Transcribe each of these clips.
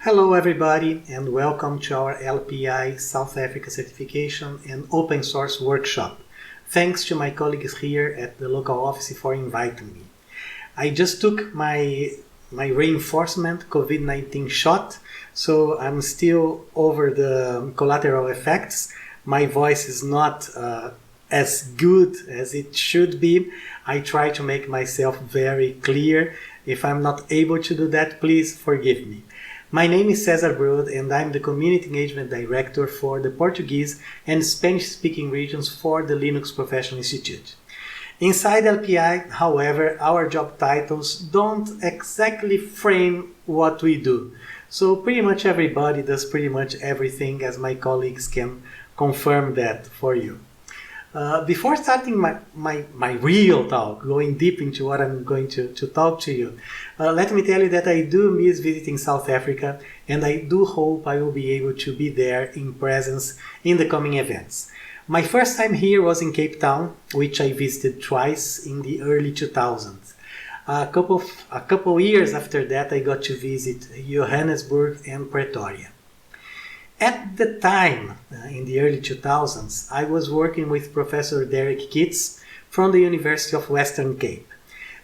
Hello everybody and welcome to our LPI South Africa Certification and Open Source Workshop. Thanks to my colleagues here at the local office for inviting me. I just took my reinforcement COVID-19 shot, so I'm still over the collateral effects. My voice is not as good as it should be. I try to make myself very clear. If I'm not able to do that, please forgive me. My name is Cesar Brod and I'm the Community Engagement Director for the Portuguese and Spanish-speaking regions for the Linux Professional Institute. Inside LPI, however, our job titles don't exactly frame what we do. So pretty much everybody does pretty much everything, as my colleagues can confirm that for you. Before starting my real talk, going deep into what I'm going to talk to you, let me tell you that I do miss visiting South Africa and I do hope I will be able to be there in presence in the coming events. My first time here was in Cape Town, which I visited twice in the early 2000s. A couple years after that I got to visit Johannesburg and Pretoria. At the time, in the early 2000s, I was working with Professor Derek Kitts from the University of Western Cape.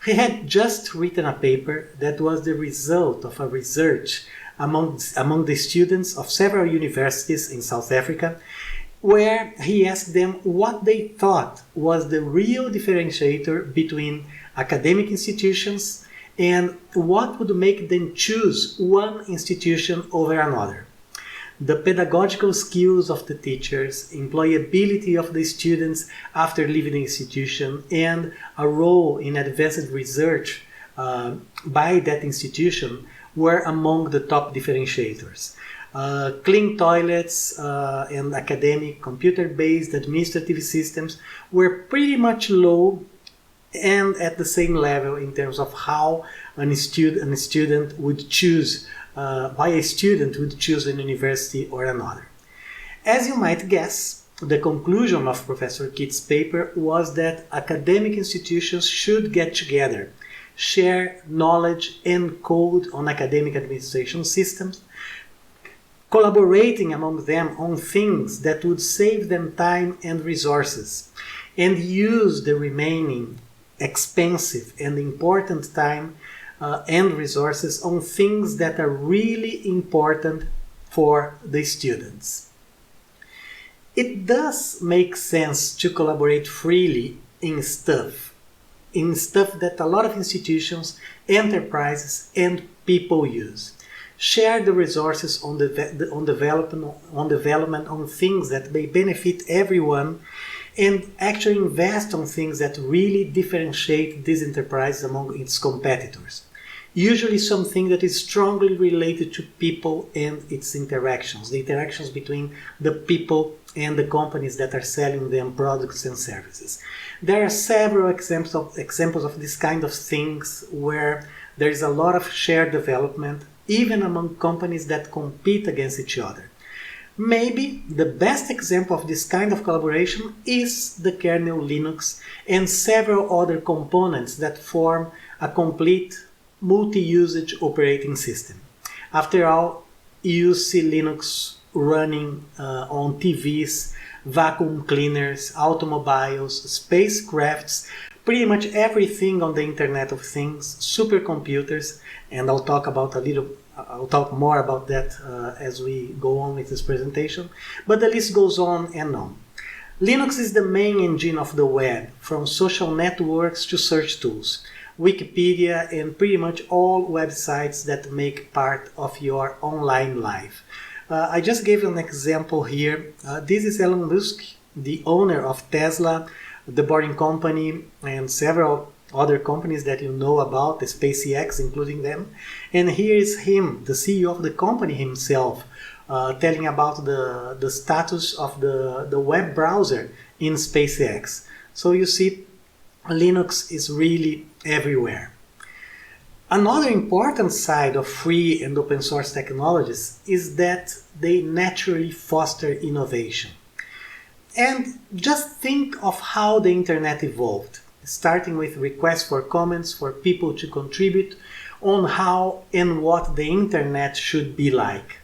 He had just written a paper that was the result of a research among the students of several universities in South Africa, where he asked them what they thought was the real differentiator between academic institutions and what would make them choose one institution over another. The pedagogical skills of the teachers, employability of the students after leaving the institution, and a role in advanced research by that institution were among the top differentiators. Clean toilets and academic computer-based administrative systems were pretty much low and at the same level in terms of how a student would choose why a student would choose an university or another. As you might guess, the conclusion of Professor Kitts' paper was that academic institutions should get together, share knowledge and code on academic administration systems, collaborating among them on things that would save them time and resources, and use the remaining expensive and important time and resources on things that are really important for the students. It does make sense to collaborate freely in stuff that a lot of institutions, enterprises and people use. Share the resources on development on things that may benefit everyone, and actually invest on things that really differentiate this enterprise among its competitors. Usually something that is strongly related to people and its interactions, the interactions between the people and the companies that are selling them products and services. There are several examples of this kind of things where there is a lot of shared development, even among companies that compete against each other. Maybe the best example of this kind of collaboration is the kernel Linux and several other components that form a complete multi-usage operating system. After all, you see Linux running on TVs, vacuum cleaners, automobiles, spacecrafts, pretty much everything on the Internet of Things, supercomputers, and I'll talk more about that as we go on with this presentation, but the list goes on and on. Linux is the main engine of the web, from social networks to search tools, Wikipedia, and pretty much all websites that make part of your online life. I just gave an example here. This is Elon Musk, the owner of Tesla, the Boring Company, and several other companies that you know about, the SpaceX including them. And here is him, the CEO of the company himself, telling about the status of the web browser in SpaceX. So you see, Linux is really everywhere. Another important side of free and open source technologies is that they naturally foster innovation. And just think of how the internet evolved, starting with requests for comments for people to contribute, on how and what the internet should be like.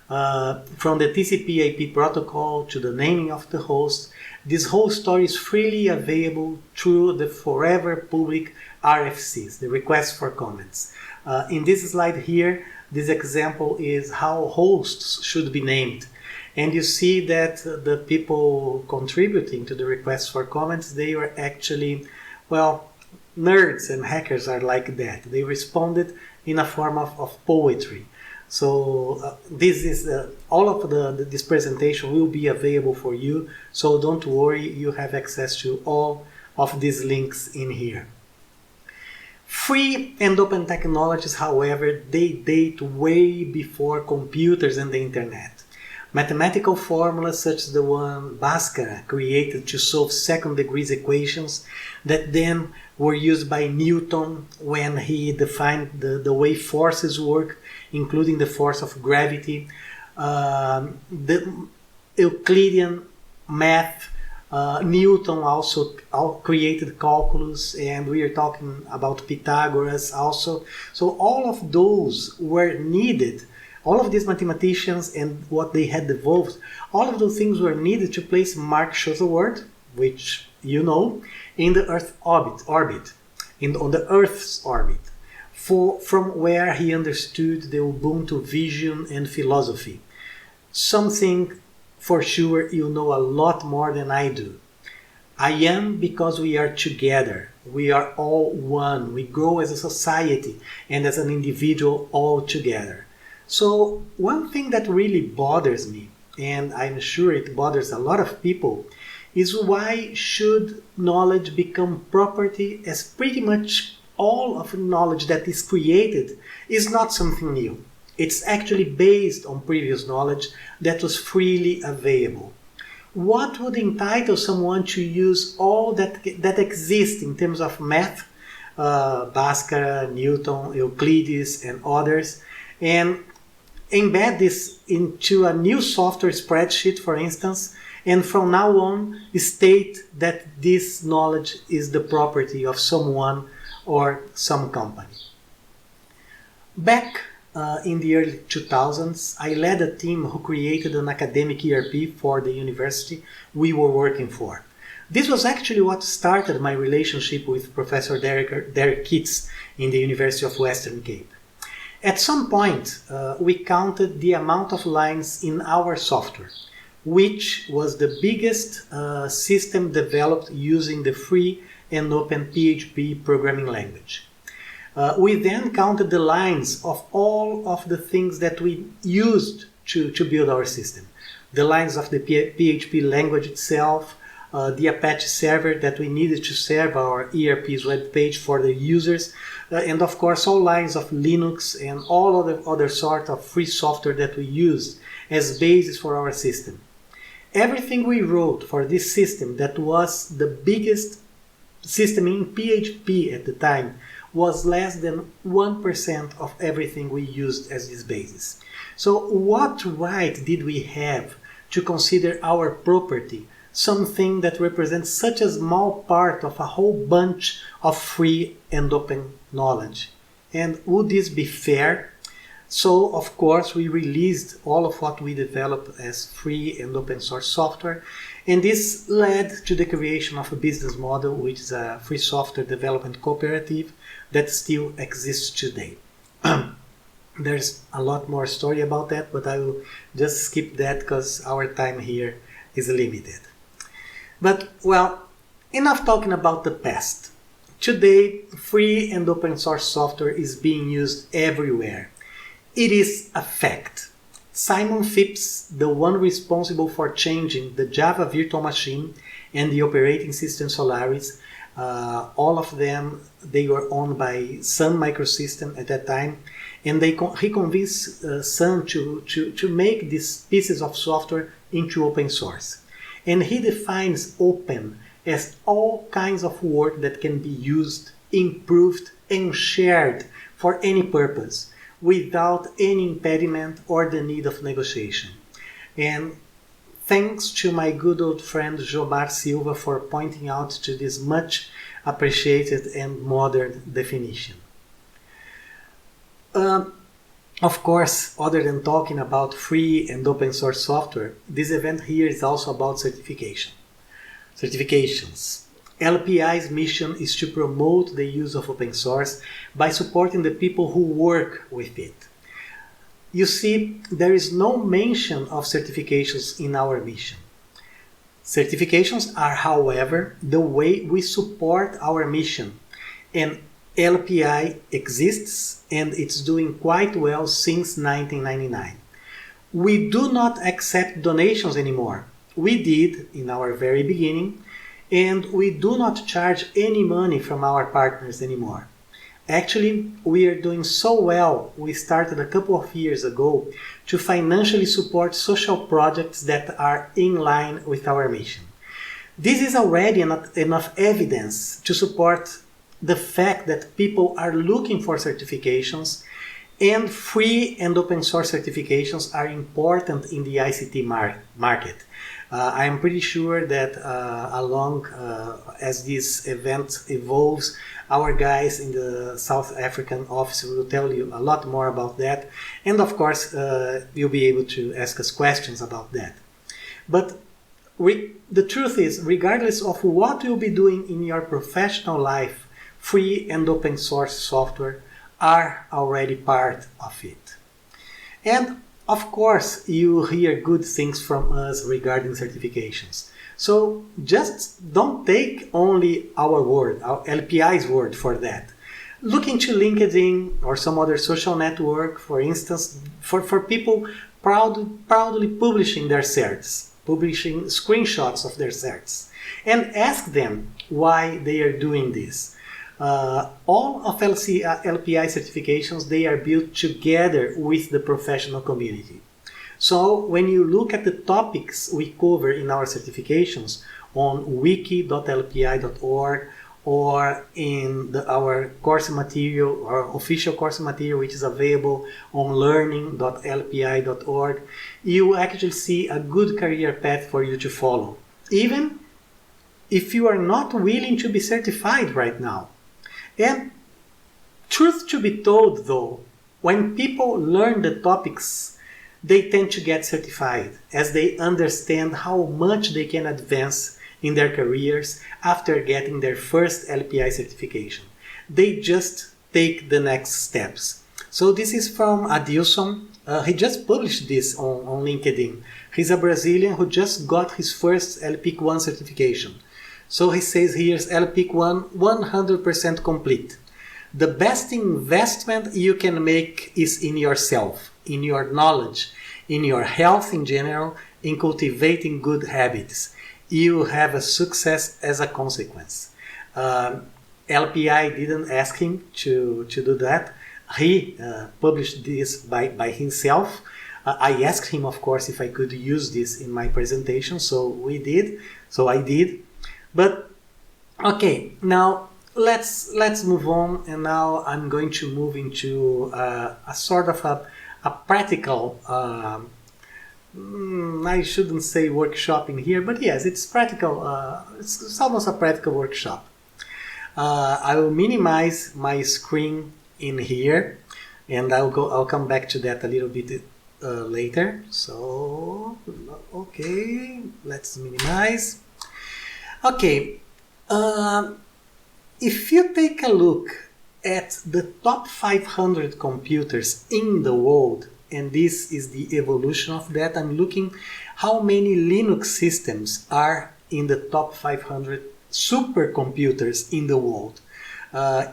From the TCP/IP protocol to the naming of the host, this whole story is freely available through the forever public RFCs, the request for comments. In this slide here, this example is how hosts should be named. And you see that the people contributing to the request for comments, they were actually, well, nerds and hackers are like that. They responded in a form of poetry. So this is all of this presentation will be available for you. So don't worry, you have access to all of these links in here. Free and open technologies, however, they date way before computers and the internet. Mathematical formulas such as the one Bhaskara created to solve second-degree equations that then were used by Newton when he defined the way forces work, including the force of gravity, the Euclidean math, Newton also created calculus, and we are talking about Pythagoras also. So all of those were needed. All of these mathematicians and what they had evolved, all of those things were needed to place Mark Shuttleworth, which you know, in the Earth orbit, on the Earth's orbit, from where he understood the Ubuntu vision and philosophy. Something for sure you know a lot more than I do. I am because we are together. We are all one. We grow as a society and as an individual all together. So one thing that really bothers me, and I'm sure it bothers a lot of people, is why should knowledge become property, as pretty much all of the knowledge that is created is not something new. It's actually based on previous knowledge that was freely available. What would entitle someone to use all that exists in terms of math, Bhaskara, Newton, Euclides, and others, and embed this into a new software spreadsheet, for instance, and from now on state that this knowledge is the property of someone or some company? Back in the early 2000s, I led a team who created an academic ERP for the university we were working for. This was actually what started my relationship with Professor Derek Keats in the University of Western Cape. At some point, we counted the amount of lines in our software, which was the biggest system developed using the free and open PHP programming language. We then counted the lines of all of the things that we used to build our system. The lines of the PHP language itself, the Apache server that we needed to serve our ERP's web page for the users, and of course all lines of Linux and all of the other sort of free software that we used as basis for our system. Everything we wrote for this system that was the biggest system in PHP at the time was less than 1% of everything we used as this basis. So what right did we have to consider our property something that represents such a small part of a whole bunch of free and open knowledge? And would this be fair? So, of course, we released all of what we developed as free and open source software, and this led to the creation of a business model, which is a free software development cooperative that still exists today. There's a lot more story about that, but I will just skip that because our time here is limited. But, well, enough talking about the past. Today, free and open source software is being used everywhere. It is a fact. Simon Phipps, the one responsible for changing the Java virtual machine and the operating system Solaris, all of them, they were owned by Sun Microsystem at that time, and he convinced Sun to make these pieces of software into open source. And he defines open as all kinds of work that can be used, improved, and shared for any purpose, without any impediment or the need of negotiation. And thanks to my good old friend Jomar Silva for pointing out to this much appreciated and modern definition. Of course, other than talking about free and open source software, this event here is also about certifications. LPI's mission is to promote the use of open source by supporting the people who work with it. You see, there is no mention of certifications in our mission. Certifications are, however, the way we support our mission, and LPI exists and it's doing quite well since 1999. We do not accept donations anymore. We did in our very beginning, and we do not charge any money from our partners anymore. Actually, we are doing so well, we started a couple of years ago to financially support social projects that are in line with our mission. This is already enough evidence to support the fact that people are looking for certifications, and free and open source certifications are important in the ICT market. I am pretty sure that as this event evolves, our guys in the South African office will tell you a lot more about that, and of course you'll be able to ask us questions about that. But the truth is, regardless of what you'll be doing in your professional life, free and open source software are already part of it. And of course, you hear good things from us regarding certifications. So just don't take only our word, our LPI's word for that. Look into LinkedIn or some other social network, for instance, for people proudly publishing their certs, publishing screenshots of their certs, and ask them why they are doing this. All of LPI certifications, they are built together with the professional community. So when you look at the topics we cover in our certifications on wiki.lpi.org or in our course material, our official course material, which is available on learning.lpi.org, you actually see a good career path for you to follow, even if you are not willing to be certified right now. And truth to be told though, when people learn the topics, they tend to get certified as they understand how much they can advance in their careers after getting their first LPI certification. They just take the next steps. So this is from Adilson. He just published this on LinkedIn. He's a Brazilian who just got his first LPIC 1 certification. So he says here's LPIC 1 100% complete. The best investment you can make is in yourself, in your knowledge, in your health in general, in cultivating good habits. You have a success as a consequence. LPI didn't ask him to do that. He published this by himself. I asked him, of course, if I could use this in my presentation, so we did. So I did. But okay, now let's move on, and now I'm going to move into a sort of a practical. I shouldn't say workshop in here, but yes, it's practical. It's almost a practical workshop. I will minimize my screen in here, and I'll come back to that a little bit later. So okay, let's minimize. Okay, if you take a look at the top 500 computers in the world, and this is the evolution of that, I'm looking how many Linux systems are in the top 500 supercomputers in the world.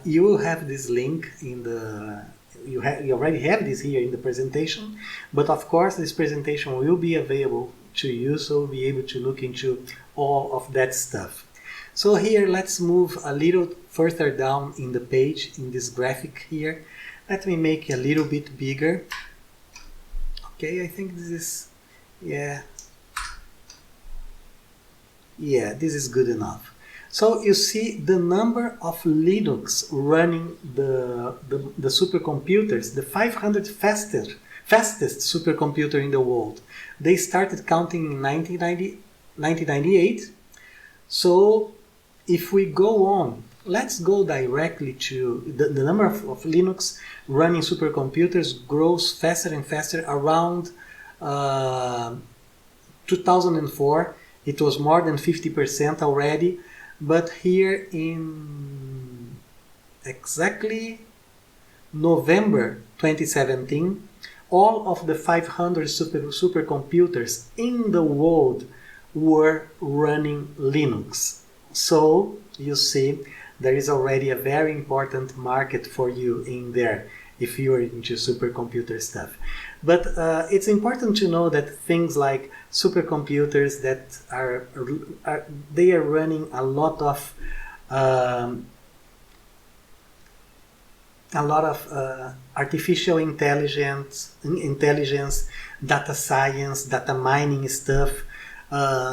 You will have this link in the, you already have this here in the presentation, but of course this presentation will be available to you, so you'll be able to look into all of that stuff. So here, let's move a little further down in the page, in this graphic here. Let me make it a little bit bigger. Okay, I think this is, yeah, this is good enough. So you see the number of Linux running the supercomputers, the 500 fastest supercomputer in the world. They started counting in 1998. So if we go on let's go directly to the number of Linux running supercomputers grows faster and faster. Around 2004, it was more than 50% already, but here in exactly November 2017, all of the 500 supercomputers in the world were running Linux. So you see, there is already a very important market for you in there if you are into supercomputer stuff. But it's important to know that things like supercomputers that they are running a lot of artificial intelligence, data science, data mining stuff.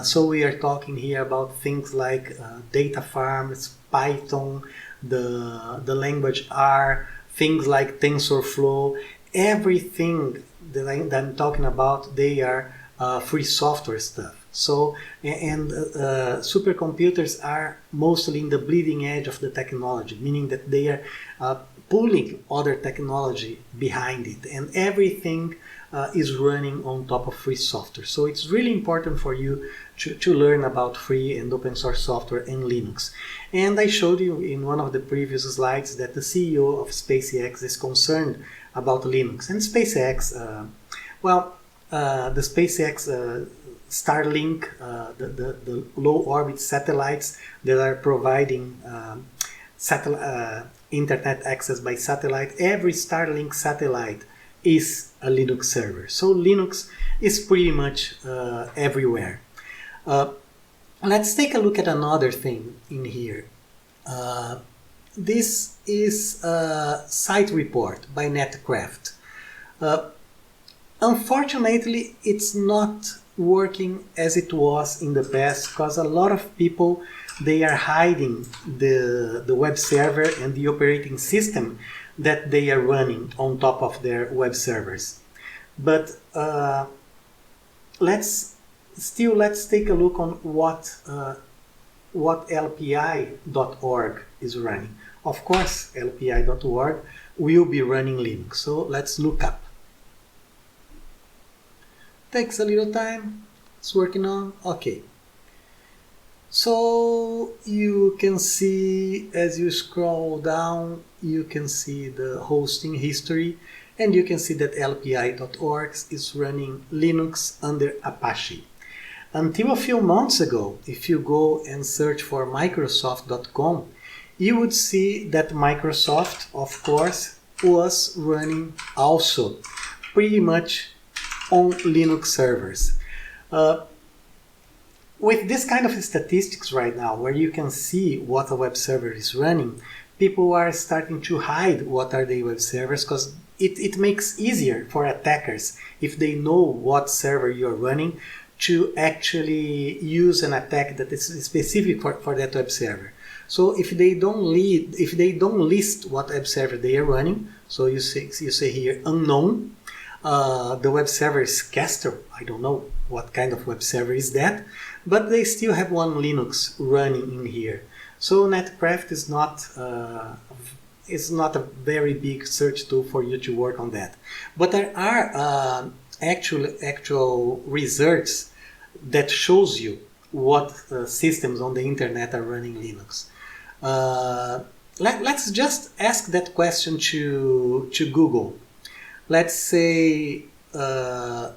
So we are talking here about things like data farms, Python, the language R, things like TensorFlow. Everything that I'm talking about, they are free software stuff. So, and supercomputers are mostly in the bleeding edge of the technology, meaning that they are pulling other technology behind it, and everything is running on top of free software. So it's really important for you to learn about free and open source software and Linux. And I showed you in one of the previous slides that the CEO of SpaceX is concerned about Linux. And SpaceX, the SpaceX Starlink, the low orbit satellites that are providing internet access by satellite, every Starlink satellite is a Linux server. So Linux is pretty much everywhere. Let's take a look at another thing in here. This is a site report by Netcraft. Unfortunately, it's not working as it was in the past because a lot of people, they are hiding the web server and the operating system that they are running on top of their web servers. But let's take a look on what LPI.org is running. Of course, LPI.org will be running Linux. So let's look up. Takes a little time. It's working on. Okay. So you can see, as you scroll down, you can see the hosting history, and you can see that LPI.org is running Linux under Apache. Until a few months ago, if you go and search for Microsoft.com, you would see that Microsoft, of course, was running also pretty much on Linux servers. With this kind of statistics right now, where you can see what a web server is running, people are starting to hide what are the web servers because it makes easier for attackers, if they know what server you're running, to actually use an attack that is specific for that web server. So if they don't list what web server they are running, so you say here unknown, the web server is Castor. I don't know what kind of web server is that, but they still have one Linux running in here. So Netcraft is not a very big search tool for you to work on that. But there are actual results that shows you what systems on the internet are running Linux. Let's just ask that question to Google. Let's say how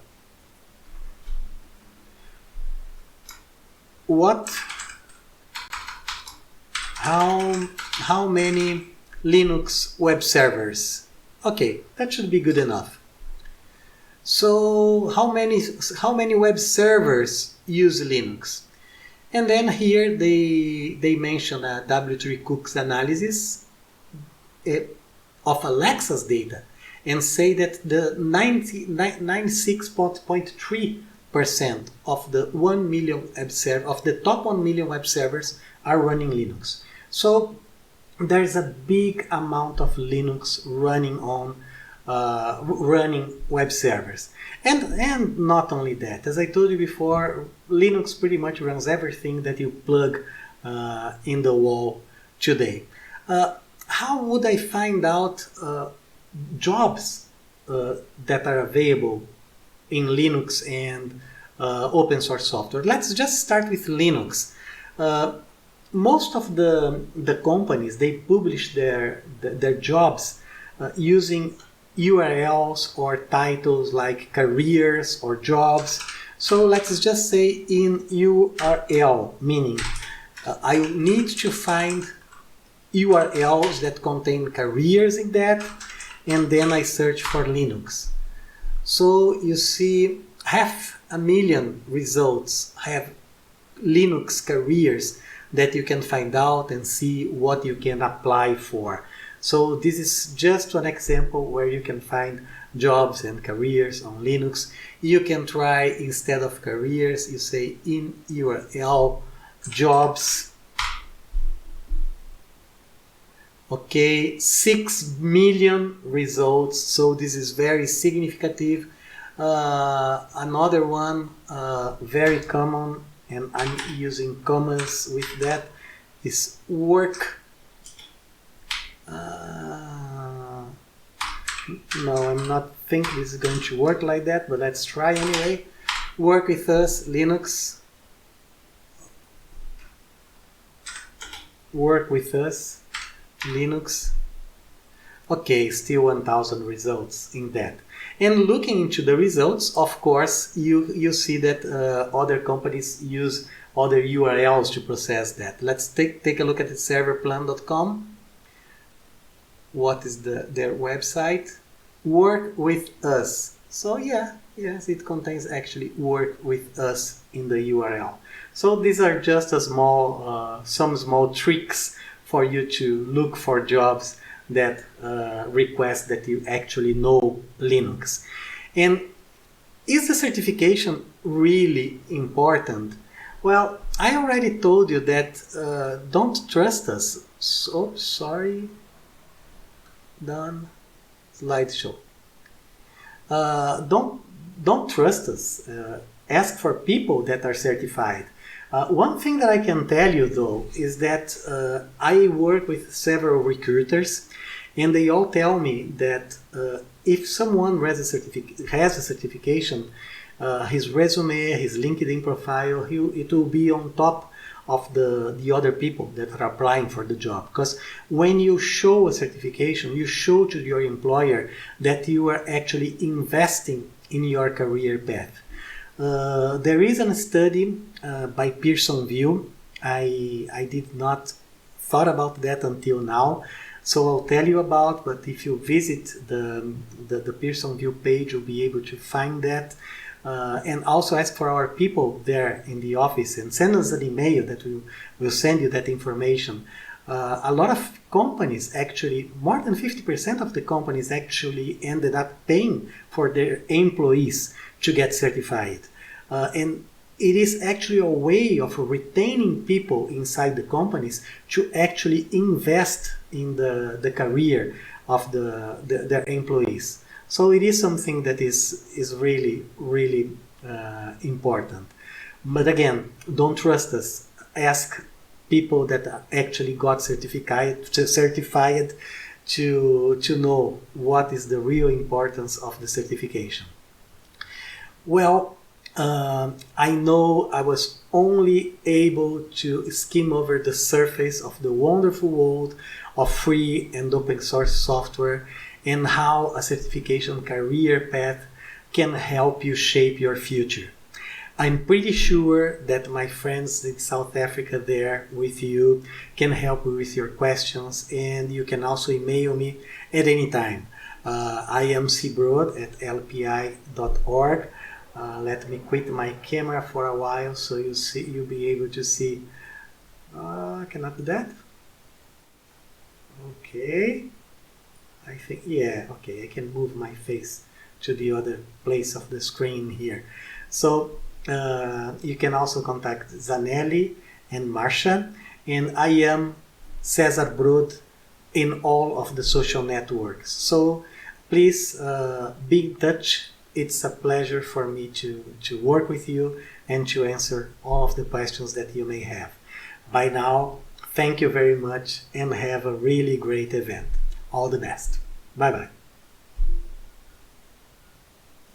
many Linux web servers? Okay, that should be good enough. So how many web servers use Linux? And then here they mention a W3 cookies analysis of Alexa's data, and say that the 96.3% of the 1 million of the top 1 million web servers are running Linux. So there's a big amount of Linux running on running web servers. And not only that, as I told you before, Linux pretty much runs everything that you plug in the wall today. How would I find out jobs that are available in Linux and open source software? Let's just start with Linux. Most of the companies, they publish their jobs using URLs or titles like careers or jobs. So let's just say in URL, meaning I need to find URLs that contain careers in that, and then I search for Linux. So you see 500,000 results have Linux careers that you can find out and see what you can apply for. So this is just an example where you can find jobs and careers on Linux. You can try, instead of careers, you say in URL jobs. Okay, 6 million results, so this is very significant. Another one, very common, and I'm using commas with that, is work. No, I'm not thinking this is going to work like that, but let's try anyway. Work with us, Linux. Work with us, Linux. Okay, still 1000 results in that. And looking into the results, of course, you see that other companies use other URLs to process that. Let's take a look at the serverplan.com. What is their website? Work with us. So yes, it contains actually work with us in the URL. So these are just a some small tricks for you to look for jobs that request that you actually know Linux. And is the certification really important? Well, I already told you that don't trust us. So sorry. Done. Slideshow. Don't trust us. Ask for people that are certified. One thing that I can tell you though is that I work with several recruiters, and they all tell me that if someone has a certification, his resume, his LinkedIn profile, it will be on top of the other people that are applying for the job. Because when you show a certification, you show to your employer that you are actually investing in your career path. There is a study by Pearson VUE. I did not thought about that until now, so I'll tell you about, but if you visit the Pearson VUE page, you'll be able to find that. And also ask for our people there in the office and send us an email that will send you that information. A lot of companies, actually, more than 50% of the companies actually ended up paying for their employees to get certified. And it is actually a way of retaining people inside the companies to actually invest in the career of their employees. So it is something that is really, really important. But again, don't trust us. Ask people that actually got certified to know what is the real importance of the certification. Well, I know I was only able to skim over the surface of the wonderful world of free and open source software, and how a certification career path can help you shape your future. I'm pretty sure that my friends in South Africa there with you can help you with your questions, and you can also email me at any time. I am Cbrod at lpi.org. Let me quit my camera for a while so you'll be able to see. Can I do that? Okay. I think, yeah, okay, I can move my face to the other place of the screen here. So you can also contact Zanelli and Marcia, and I am Cesar Brod in all of the social networks. So please be in touch. It's a pleasure for me to work with you and to answer all of the questions that you may have. By now, Thank you very much and have a really great event. All the best. Bye bye.